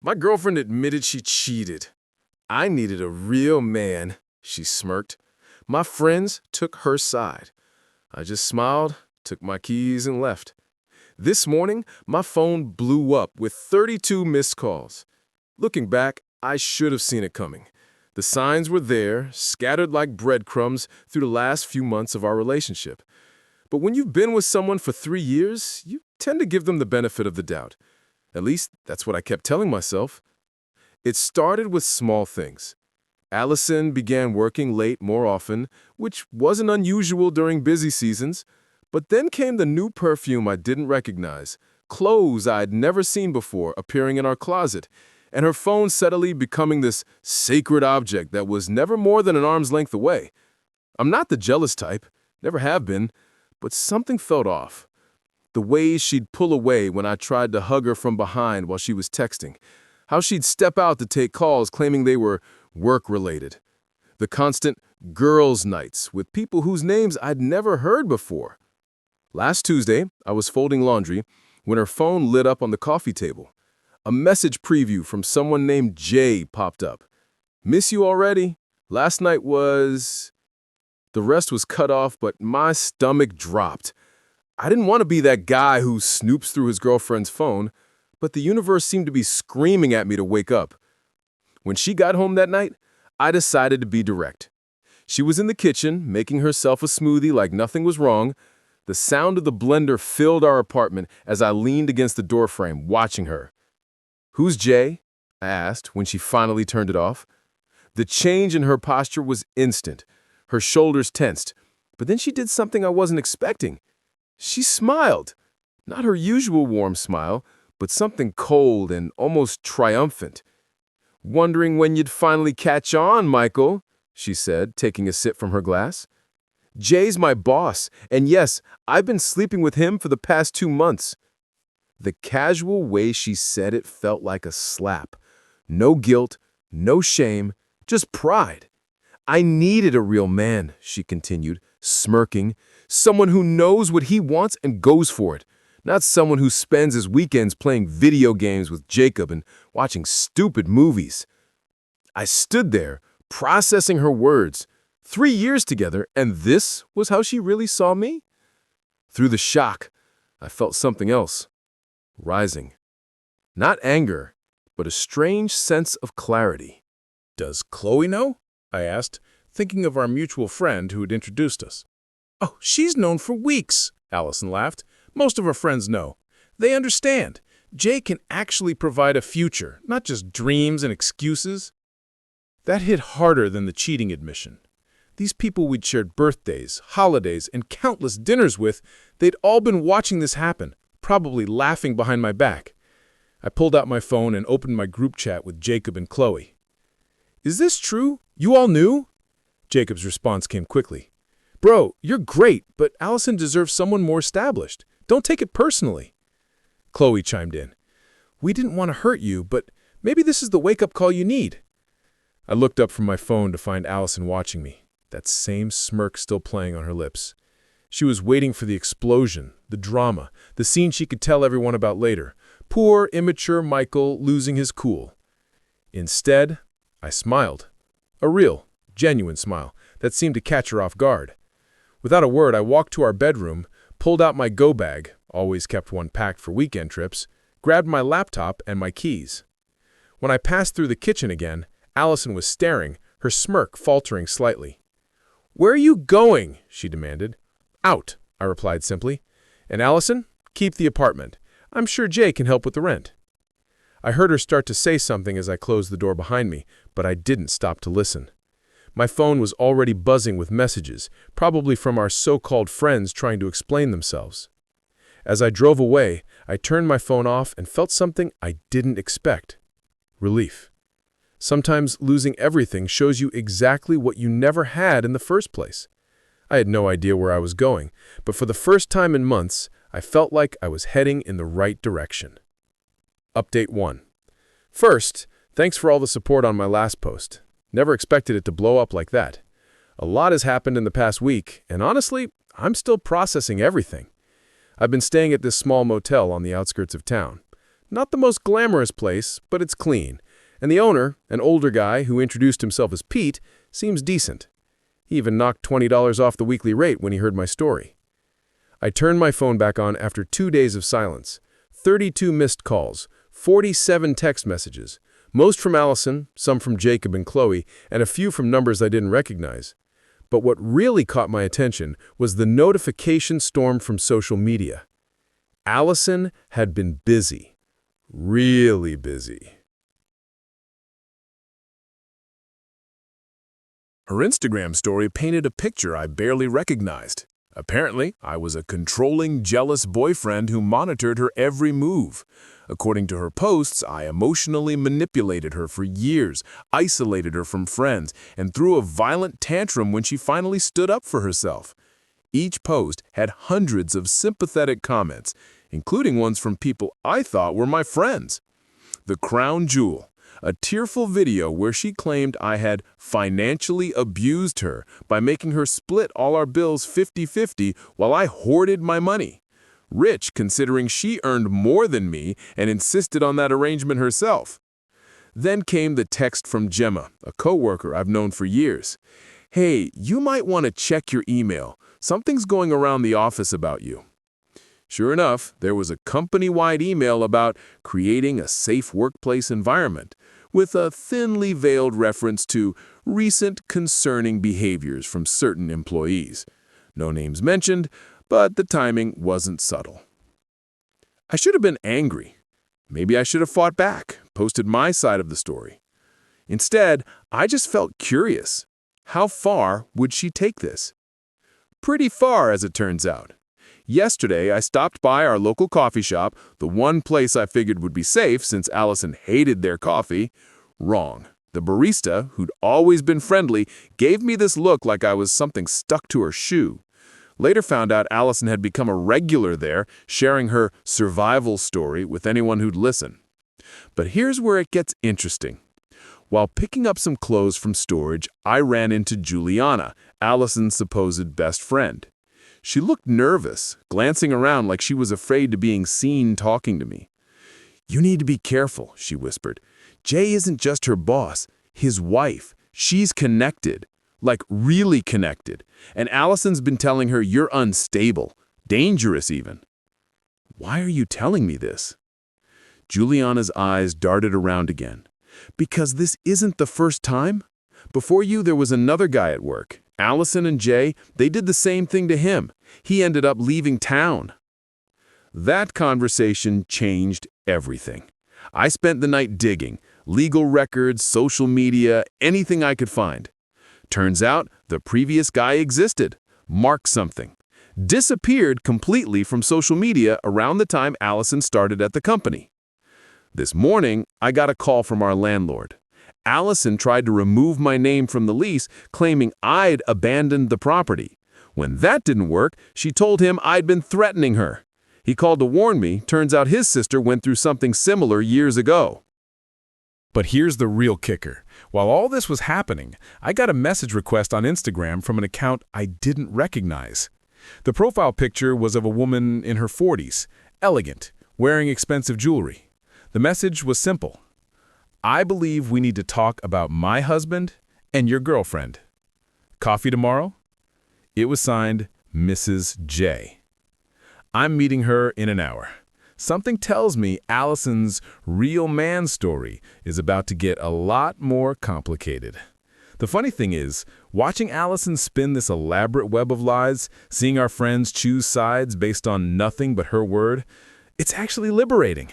My girlfriend admitted she cheated. I needed a real man, she smirked. My friends took her side. I just smiled, took my keys, and left. This morning, my phone blew up with 32 missed calls. Looking back, I should have seen it coming. The signs were there, scattered like breadcrumbs through the last few months of our relationship. But when you've been with someone for 3 years, you tend to give them the benefit of the doubt. At least, that's what I kept telling myself. It started with small things. Allison began working late more often, which wasn't unusual during busy seasons. But then came the new perfume I didn't recognize, clothes I'd never seen before appearing in our closet, and her phone steadily becoming this sacred object that was never more than an arm's length away. I'm not the jealous type, never have been, but something felt off. The ways she'd pull away when I tried to hug her from behind while she was texting. How she'd step out to take calls claiming they were work-related. The constant girls' nights with people whose names I'd never heard before. Last Tuesday, I was folding laundry when her phone lit up on the coffee table. A message preview from someone named Jay popped up. "Miss you already? Last night was..." The rest was cut off, but my stomach dropped. I didn't want to be that guy who snoops through his girlfriend's phone, but the universe seemed to be screaming at me to wake up. When she got home that night, I decided to be direct. She was in the kitchen, making herself a smoothie like nothing was wrong. The sound of the blender filled our apartment as I leaned against the doorframe, watching her. "Who's Jay?" I asked when she finally turned it off. The change in her posture was instant. Her shoulders tensed, but then she did something I wasn't expecting. She smiled. Not her usual warm smile, but something cold and almost triumphant. "Wondering when you'd finally catch on, Michael," she said, taking a sip from her glass. "Jay's my boss, and yes, I've been sleeping with him for the past 2 months." The casual way she said it felt like a slap. No guilt, no shame, just pride. "I needed a real man," she continued, smirking. "Someone who knows what he wants and goes for it. Not someone who spends his weekends playing video games with Jacob and watching stupid movies." I stood there, processing her words. 3 years together, and this was how she really saw me? Through the shock, I felt something else. Rising. Not anger, but a strange sense of clarity. "Does Chloe know?" I asked, thinking of our mutual friend who had introduced us. "Oh, she's known for weeks," Allison laughed. "Most of her friends know. They understand. Jay can actually provide a future, not just dreams and excuses." That hit harder than the cheating admission. These people we'd shared birthdays, holidays, and countless dinners with, they'd all been watching this happen, probably laughing behind my back. I pulled out my phone and opened my group chat with Jacob and Chloe. "Is this true? You all knew?" Jacob's response came quickly. "Bro, you're great, but Allison deserves someone more established. Don't take it personally." Chloe chimed in. "We didn't want to hurt you, but maybe this is the wake-up call you need." I looked up from my phone to find Allison watching me, that same smirk still playing on her lips. She was waiting for the explosion, the drama, the scene she could tell everyone about later. Poor, immature Michael losing his cool. Instead, I smiled. A real, genuine smile that seemed to catch her off guard. Without a word, I walked to our bedroom, pulled out my go bag, always kept one packed for weekend trips, grabbed my laptop and my keys. When I passed through the kitchen again, Allison was staring, her smirk faltering slightly. "Where are you going?" she demanded. "Out," I replied simply. "And Allison, keep the apartment. I'm sure Jay can help with the rent." I heard her start to say something as I closed the door behind me, but I didn't stop to listen. My phone was already buzzing with messages, probably from our so-called friends trying to explain themselves. As I drove away, I turned my phone off and felt something I didn't expect. Relief. Sometimes losing everything shows you exactly what you never had in the first place. I had no idea where I was going, but for the first time in months, I felt like I was heading in the right direction. Update 1. First, thanks for all the support on my last post. Never expected it to blow up like that. A lot has happened in the past week, and honestly, I'm still processing everything. I've been staying at this small motel on the outskirts of town. Not the most glamorous place, but it's clean. And the owner, an older guy who introduced himself as Pete, seems decent. He even knocked $20 off the weekly rate when he heard my story. I turned my phone back on after 2 days of silence. 32 missed calls, 47 text messages, most from Allison, some from Jacob and Chloe, and a few from numbers I didn't recognize. But what really caught my attention was the notification storm from social media. Allison had been busy. Really busy. Her Instagram story painted a picture I barely recognized. Apparently, I was a controlling, jealous boyfriend who monitored her every move. According to her posts, I emotionally manipulated her for years, isolated her from friends, and threw a violent tantrum when she finally stood up for herself. Each post had hundreds of sympathetic comments, including ones from people I thought were my friends. The crown jewel, a tearful video where she claimed I had financially abused her by making her split all our bills 50-50 while I hoarded my money. Rich considering she earned more than me and insisted on that arrangement herself. Then came the text from Gemma, a coworker I've known for years. "Hey, you might want to check your email. Something's going around the office about you." Sure enough, there was a company-wide email about creating a safe workplace environment, with a thinly veiled reference to recent concerning behaviors from certain employees. No names mentioned, but the timing wasn't subtle. I should have been angry. Maybe I should have fought back, posted my side of the story. Instead, I just felt curious. How far would she take this? Pretty far, as it turns out. Yesterday, I stopped by our local coffee shop, the one place I figured would be safe since Allison hated their coffee. Wrong. The barista, who'd always been friendly, gave me this look like I was something stuck to her shoe. Later found out Allison had become a regular there, sharing her survival story with anyone who'd listen. But here's where it gets interesting. While picking up some clothes from storage, I ran into Juliana, Allison's supposed best friend. She looked nervous, glancing around like she was afraid of being seen talking to me. "You need to be careful," she whispered. "Jay isn't just her boss, his wife. She's connected, like really connected. And Allison's been telling her you're unstable, dangerous even." "Why are you telling me this?" Juliana's eyes darted around again. "Because this isn't the first time. Before you, there was another guy at work. Allison and Jay, they did the same thing to him. He ended up leaving town." That conversation changed everything. I spent the night digging, legal records, social media, anything I could find. Turns out, the previous guy existed, Mark something. Disappeared completely from social media around the time Allison started at the company. This morning, I got a call from our landlord. Allison tried to remove my name from the lease, claiming I'd abandoned the property. When that didn't work, she told him I'd been threatening her. He called to warn me. Turns out his sister went through something similar years ago. But here's the real kicker. While all this was happening, I got a message request on Instagram from an account I didn't recognize. The profile picture was of a woman in her 40s, elegant, wearing expensive jewelry. The message was simple. "I believe we need to talk about my husband and your girlfriend. Coffee tomorrow?" It was signed Mrs. J. I'm meeting her in an hour. Something tells me Allison's real man story is about to get a lot more complicated. The funny thing is, watching Allison spin this elaborate web of lies, seeing our friends choose sides based on nothing but her word, it's actually liberating.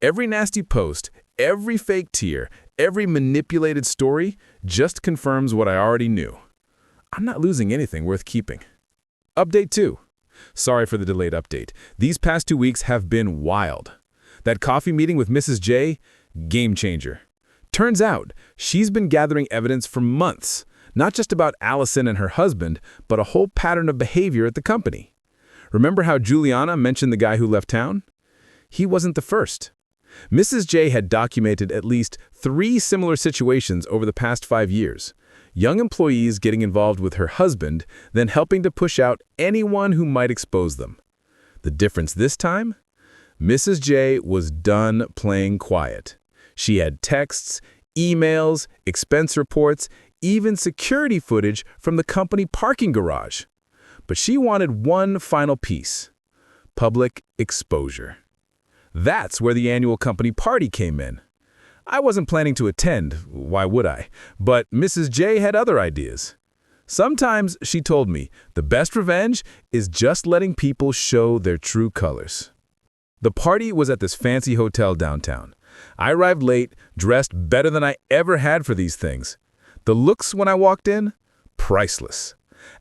Every nasty post, every fake tear, every manipulated story just confirms what I already knew. I'm not losing anything worth keeping. Update 2. Sorry for the delayed update. These past 2 weeks have been wild. That coffee meeting with Mrs. J, game changer. Turns out, she's been gathering evidence for months, not just about Allison and her husband, but a whole pattern of behavior at the company. Remember how Juliana mentioned the guy who left town? He wasn't the first. Mrs. J had documented at least 3 similar situations over the past 5 years. Young employees getting involved with her husband, then helping to push out anyone who might expose them. The difference this time? Mrs. J was done playing quiet. She had texts, emails, expense reports, even security footage from the company parking garage. But she wanted one final piece: public exposure. That's where the annual company party came in. I wasn't planning to attend, why would I? But Mrs. J had other ideas. Sometimes, she told me, the best revenge is just letting people show their true colors. The party was at this fancy hotel downtown. I arrived late, dressed better than I ever had for these things. The looks when I walked in? Priceless.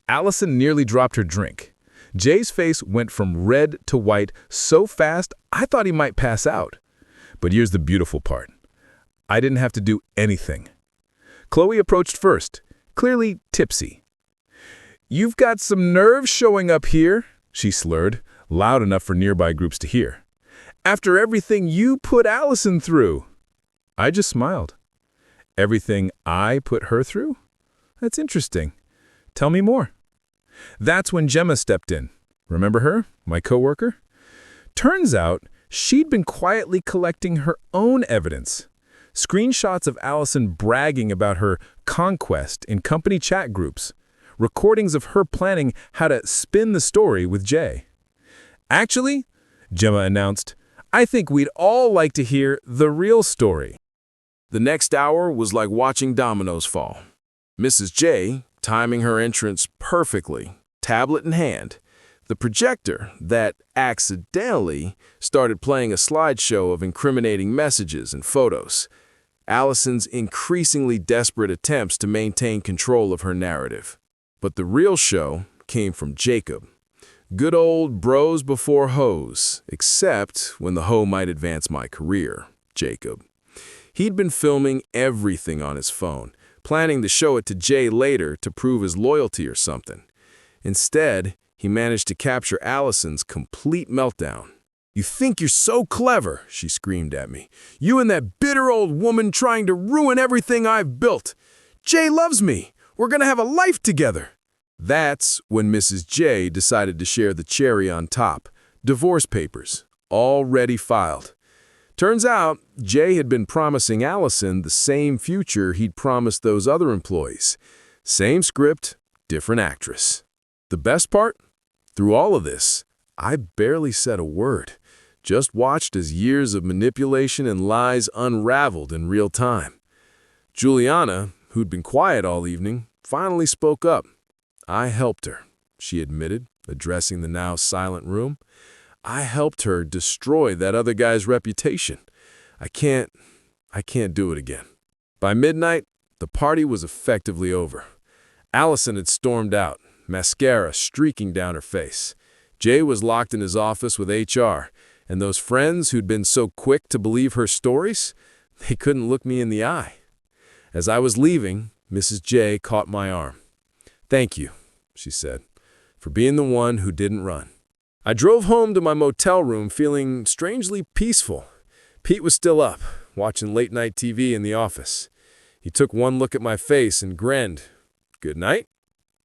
Allison nearly dropped her drink. Jay's face went from red to white so fast I thought he might pass out. But here's the beautiful part. I didn't have to do anything. Chloe approached first, clearly tipsy. "You've got some nerve showing up here," she slurred, loud enough for nearby groups to hear. "After everything you put Allison through." I just smiled. Everything I put her through? That's interesting. Tell me more. That's when Gemma stepped in. Remember her, my coworker? Turns out she'd been quietly collecting her own evidence. Screenshots of Allison bragging about her conquest in company chat groups. Recordings of her planning how to spin the story with Jay. "Actually," Gemma announced, "I think we'd all like to hear the real story." The next hour was like watching dominoes fall. Mrs. J, timing her entrance perfectly, tablet in hand, the projector that accidentally started playing a slideshow of incriminating messages and photos. Allison's increasingly desperate attempts to maintain control of her narrative. But the real show came from Jacob. Good old bros before hoes, except when the hoe might advance my career, Jacob. He'd been filming everything on his phone, planning to show it to Jay later to prove his loyalty or something. Instead, he managed to capture Allison's complete meltdown. "You think you're so clever," she screamed at me. "You and that bitter old woman trying to ruin everything I've built. Jay loves me. We're gonna have a life together." That's when Mrs. J decided to share the cherry on top. Divorce papers, already filed. Turns out, Jay had been promising Allison the same future he'd promised those other employees. Same script, different actress. The best part? Through all of this, I barely said a word. Just watched as years of manipulation and lies unraveled in real time. Juliana, who'd been quiet all evening, finally spoke up. "I helped her," she admitted, addressing the now silent room. "I helped her destroy that other guy's reputation. I can't do it again." By midnight, the party was effectively over. Allison had stormed out, mascara streaking down her face. Jay was locked in his office with HR, and those friends who'd been so quick to believe her stories, they couldn't look me in the eye. As I was leaving, Mrs. J caught my arm. "Thank you," she said, "for being the one who didn't run." I drove home to my motel room feeling strangely peaceful. Pete was still up, watching late-night TV in the office. He took one look at my face and grinned. "Good night?"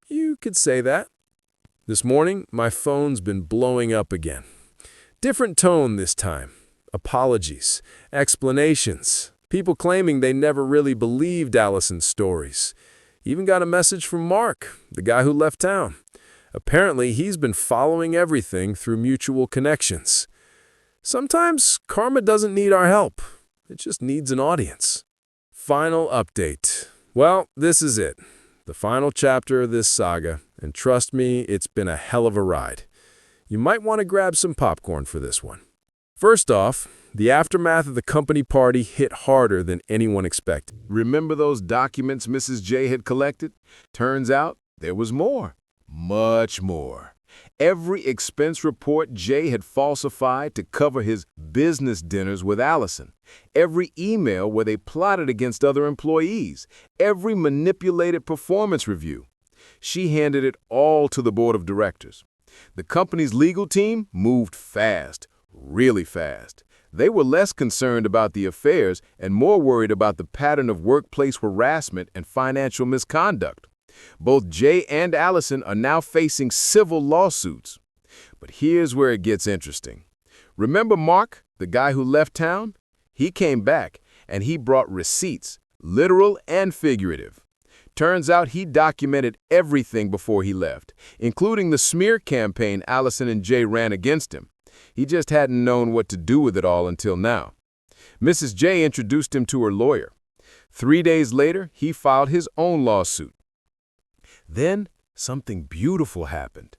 "You could say that." This morning, my phone's been blowing up again. Different tone this time. Apologies, explanations, people claiming they never really believed Allison's stories. Even got a message from Mark, the guy who left town. Apparently, he's been following everything through mutual connections. Sometimes karma doesn't need our help. It just needs an audience. Final update. Well, this is it. The final chapter of this saga, and trust me, it's been a hell of a ride. You might want to grab some popcorn for this one. First off, the aftermath of the company party hit harder than anyone expected. Remember those documents Mrs. J had collected? Turns out there was more. Much more. Every expense report Jay had falsified to cover his business dinners with Allison. Every email where they plotted against other employees. Every manipulated performance review. She handed it all to the board of directors. The company's legal team moved fast, really fast. They were less concerned about the affairs and more worried about the pattern of workplace harassment and financial misconduct. Both Jay and Allison are now facing civil lawsuits. But here's where it gets interesting. Remember Mark, the guy who left town? He came back, and he brought receipts, literal and figurative. Turns out he documented everything before he left, including the smear campaign Allison and Jay ran against him. He just hadn't known what to do with it all until now. Mrs. J introduced him to her lawyer. 3 days later, he filed his own lawsuit. Then, something beautiful happened.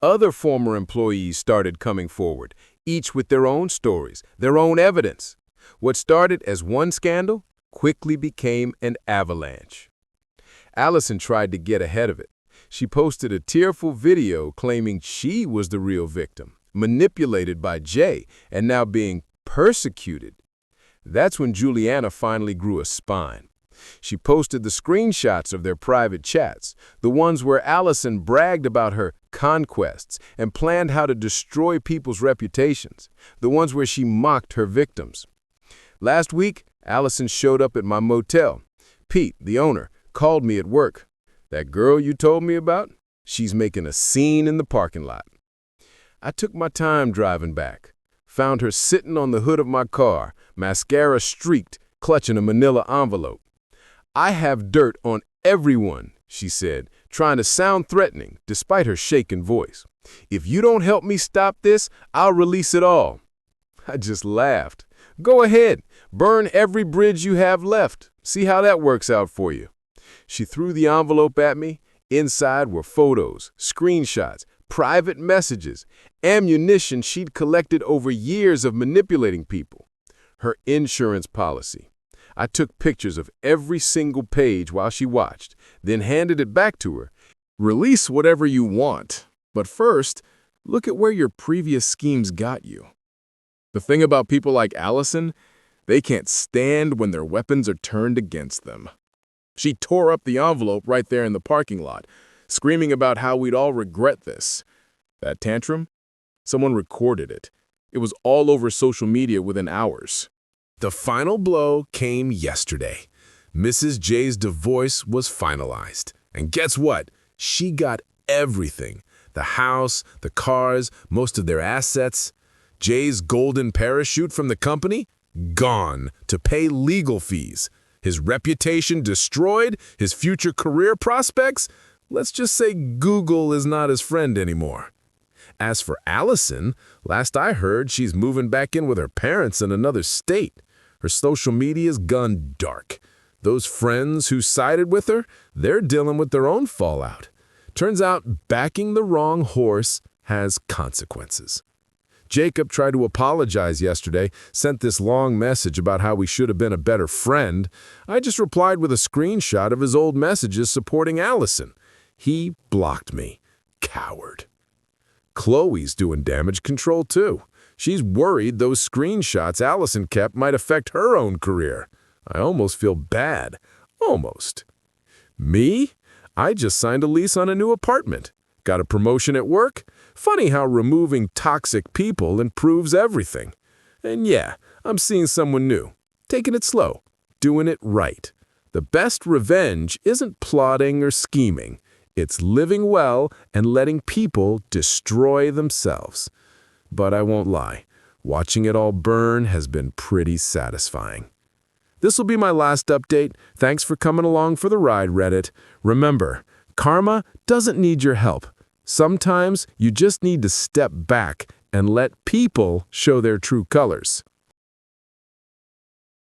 Other former employees started coming forward, each with their own stories, their own evidence. What started as one scandal quickly became an avalanche. Allison tried to get ahead of it. She posted a tearful video claiming she was the real victim, manipulated by Jay, and now being persecuted. That's when Juliana finally grew a spine. She posted the screenshots of their private chats, the ones where Allison bragged about her conquests and planned how to destroy people's reputations, the ones where she mocked her victims. Last week, Allison showed up at my motel. Pete, the owner, called me at work. That girl you told me about? She's making a scene in the parking lot. I took my time driving back. Found her sitting on the hood of my car, mascara streaked, clutching a manila envelope. "I have dirt on everyone," she said, trying to sound threatening despite her shaken voice. "If you don't help me stop this, I'll release it all." I just laughed. "Go ahead, burn every bridge you have left. See how that works out for you." She threw the envelope at me. Inside were photos, screenshots, private messages, ammunition she'd collected over years of manipulating people. Her insurance policy. I took pictures of every single page while she watched, then handed it back to her. "Release whatever you want, but first, look at where your previous schemes got you." The thing about people like Allison, they can't stand when their weapons are turned against them. She tore up the envelope right there in the parking lot, screaming about how we'd all regret this. That tantrum? Someone recorded it. It was all over social media within hours. The final blow came yesterday. Mrs. J's divorce was finalized. And guess what? She got everything. The house, the cars, most of their assets. Jay's golden parachute from the company? Gone to pay legal fees. His reputation destroyed, his future career prospects? Let's just say Google is not his friend anymore. As for Allison, last I heard, she's moving back in with her parents in another state. Her social media's gone dark. Those friends who sided with her, they're dealing with their own fallout. Turns out backing the wrong horse has consequences. Jacob tried to apologize yesterday, sent this long message about how we should have been a better friend. I just replied with a screenshot of his old messages supporting Allison. He blocked me. Coward. Chloe's doing damage control too. She's worried those screenshots Allison kept might affect her own career. I almost feel bad. Almost. Me? I just signed a lease on a new apartment. Got a promotion at work? Funny how removing toxic people improves everything. And yeah, I'm seeing someone new. Taking it slow. Doing it right. The best revenge isn't plotting or scheming. It's living well and letting people destroy themselves. But I won't lie. Watching it all burn has been pretty satisfying. This will be my last update. Thanks for coming along for the ride, Reddit. Remember, karma doesn't need your help. Sometimes you just need to step back and let people show their true colors.